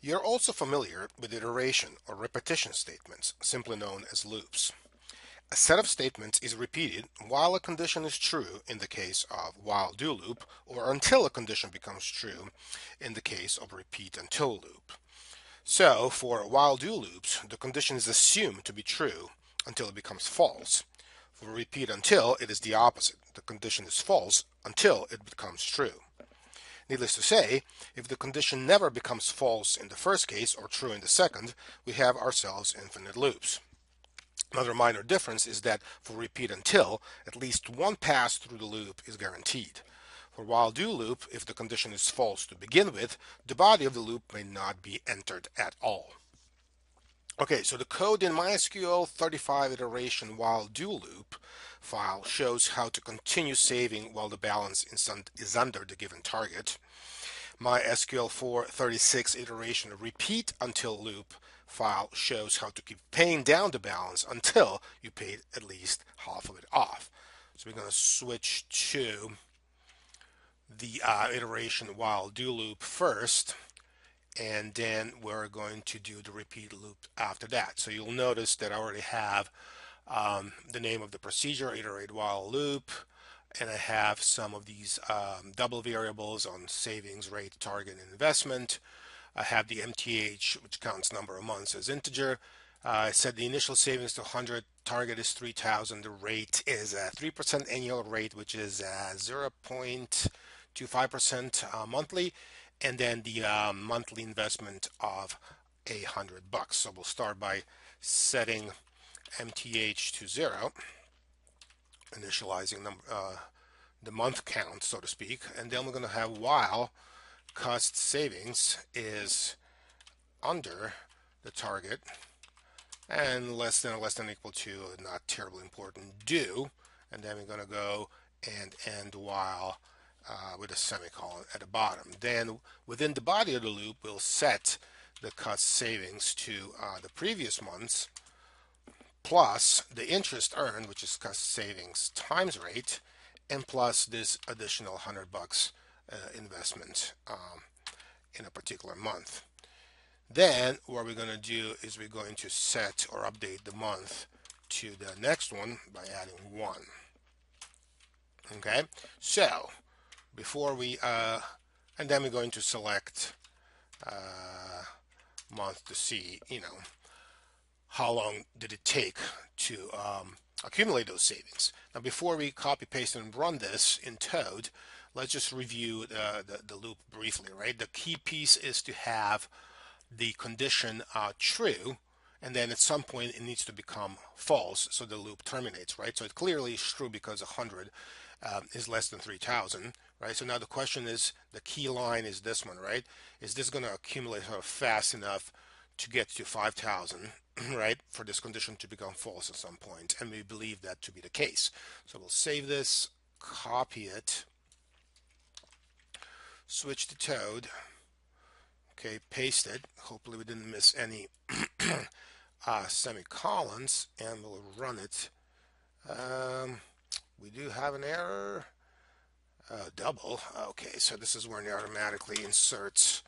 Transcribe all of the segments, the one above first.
You're also familiar with iteration or repetition statements, simply known as loops. A set of statements is repeated while a condition is true in the case of while do loop, or until a condition becomes true in the case of repeat until loop. So for while do loops, the condition is assumed to be true until it becomes false. For repeat until, it is the opposite. The condition is false until it becomes true. Needless to say, if the condition never becomes false in the first case or true in the second, we have ourselves infinite loops. Another minor difference is that for repeat until, at least one pass through the loop is guaranteed. For while do loop, if the condition is false to begin with, the body of the loop may not be entered at all. Okay, so the code in MySQL 35 iteration while do loop file shows how to continue saving while the balance is under the given target. MySQL 436 iteration repeat until loop file shows how to keep paying down the balance until you paid at least half of it off. So we're going to switch to the iteration while do loop first, and then we're going to do the repeat loop after that. So you'll notice that I already have the name of the procedure, iterate while loop, and I have some of these double variables on savings rate, target, and investment. I have the MTH, which counts number of months, as integer. I set the initial savings to 100, target is 3,000, the rate is a 3% annual rate, which is 0.25% monthly, and then the monthly investment of $100. So we'll start by setting MTH to 0, initializing the month count, so to speak, and then we're going to have while cost savings is under the target and less than or less than or equal to, not terribly important, do, and then we're going to go and end while with a semicolon at the bottom. Then within the body of the loop, we'll set the cost savings to the previous months plus the interest earned, which is cost savings times rate, and plus this additional $100 investment in a particular month. Then what we're going to do is we're going to set or update the month to the next one by adding 1. Okay, so before we and then we're going to select month to see, how long did it take to accumulate those savings. Now before we copy paste and run this in Toad, let's just review the loop briefly, right? The key piece is to have the condition true, and then at some point it needs to become false, so the loop terminates, right? So it clearly is true because 100 is less than 3,000, right? So now the question is, the key line is this one, right? Is this going to accumulate fast enough to get to 5,000, right, for this condition to become false at some point? And we believe that to be the case. So we'll save this, copy it, switch to Toad, okay, paste it. Hopefully we didn't miss any semicolons, and we'll run it. We do have an error. Double. Okay, so this is when it automatically inserts.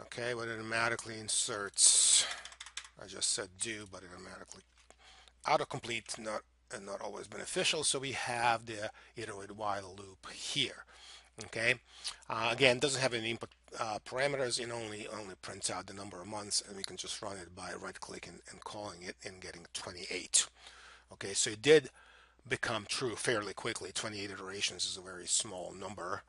Okay, when it automatically inserts, I just said do, but it automatically autocomplete, not always beneficial. So we have the iterate while loop here. Okay, again, doesn't have any input parameters. It only prints out the number of months, and we can just run it by right-clicking and calling it and getting 28. Okay, so it did become true fairly quickly. 28 iterations is a very small number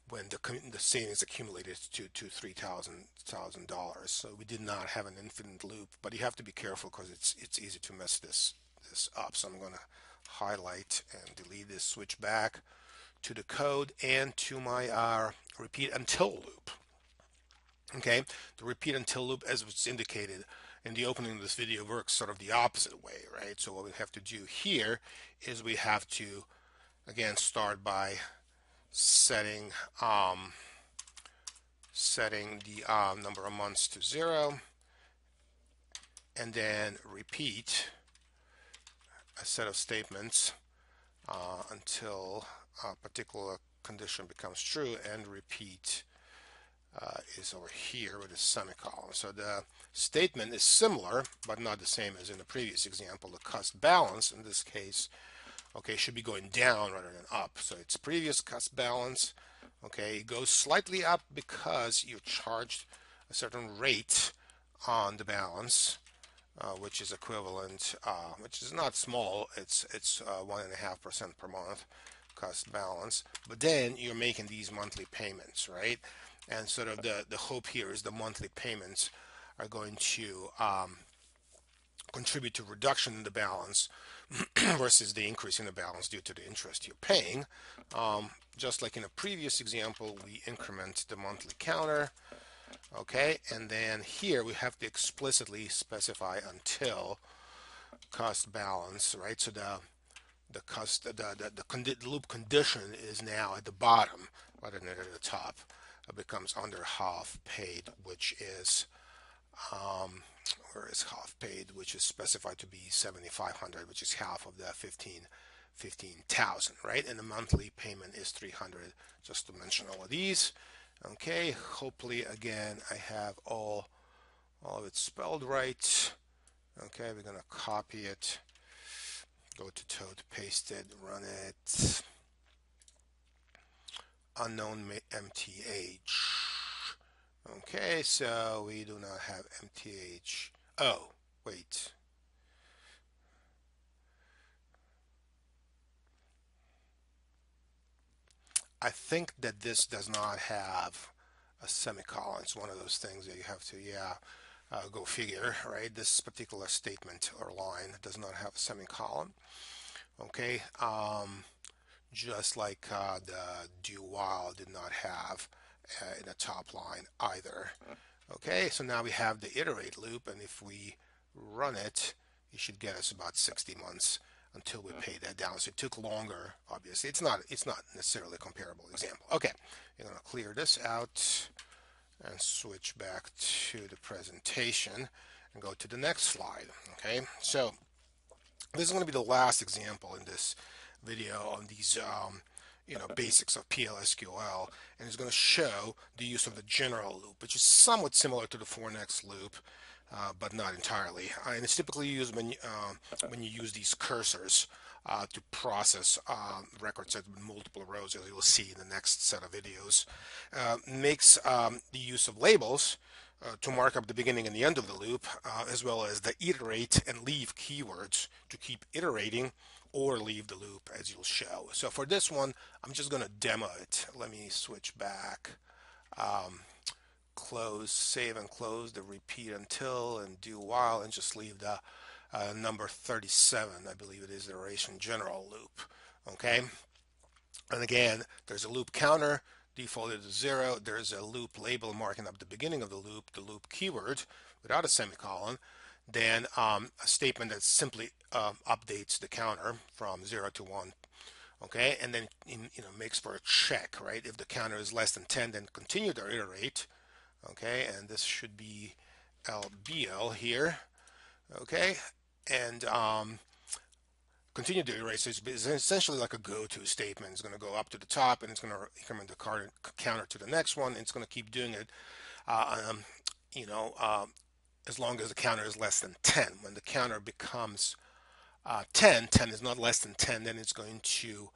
when the savings accumulated to $3,000. So we did not have an infinite loop, but you have to be careful because it's easy to mess this up. So I'm going to highlight and delete this, switch back to the code and to my repeat until loop. Okay, the repeat until loop, as was indicated in the opening of this video, works sort of the opposite way, right? So what we have to do here is we have to again start by setting the number of months to 0, and then repeat a set of statements until a particular condition becomes true, and repeat is over here with a semicolon. So the statement is similar, but not the same as in the previous example. The cost balance in this case, okay, should be going down rather than up. So its previous cost balance, okay, it goes slightly up because you charged a certain rate on the balance, which is equivalent, which is not small. It's 1.5% per month cost balance. But then you're making these monthly payments, right? And sort of the hope here is the monthly payments are going to contribute to reduction in the balance versus the increase in the balance due to the interest you're paying. Just like in a previous example, we increment the monthly counter, okay, and then here we have to explicitly specify until cost balance, right? So the loop condition is now at the bottom rather than at the top. It becomes under half paid, which is where is half paid, which is specified to be 7,500, which is half of the 15,000, right? And the monthly payment is 300, just to mention all of these. Okay, hopefully again I have all of it spelled right. Okay, we're gonna copy it, go to Toad, paste it, run it. Unknown MTH. Okay, so we do not have MTH. Oh, wait. I think that this does not have a semicolon. It's one of those things that you have to, go figure, right? This particular statement or line does not have a semicolon. Okay, just like the do while did not have in the top line either. Okay, so now we have the iterate loop, and if we run it, it should get us about 60 months until we pay that down. So it took longer, obviously. It's not necessarily a comparable example. Okay, I'm going to clear this out and switch back to the presentation and go to the next slide. Okay, so this is going to be the last example in this video on these basics of PLSQL, and it's going to show the use of the general loop, which is somewhat similar to the for next loop, but not entirely. And it's typically used when you use these cursors to process records with multiple rows, as you'll see in the next set of videos. Makes the use of labels to mark up the beginning and the end of the loop, as well as the iterate and leave keywords to keep iterating or leave the loop, as you'll show. So for this one, I'm just going to demo it. Let me switch back, close, save and close the repeat until and do while, and just leave the number 37, I believe it is, the iteration general loop. Okay, and again, there's a loop counter defaulted to 0. There's a loop label marking up the beginning of the loop keyword without a semicolon. Then a statement that simply updates the counter from 0 to 1. Okay, and then makes for a check, right? If the counter is less than 10, then continue to iterate. Okay, and this should be LBL here. Okay, and continue to iterate. So it's essentially like a go-to statement. It's going to go up to the top, and it's going to increment the counter to the next one. And it's going to keep doing it. As long as the counter is less than 10. When the counter becomes 10 is not less than 10, then it's going to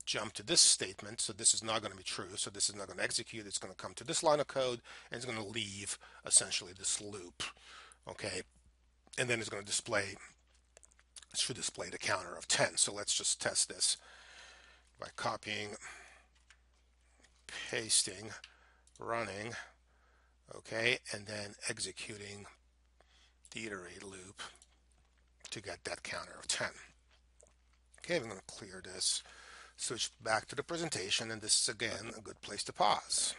jump to this statement. So this is not going to be true. So this is not going to execute. It's going to come to this line of code, and it's going to leave essentially this loop. Okay, and then it's going to display, it should display the counter of 10. So let's just test this by copying, pasting, running. Okay, and then executing the iterate loop to get that counter of 10. Okay, I'm going to clear this, switch back to the presentation, and this is again a good place to pause.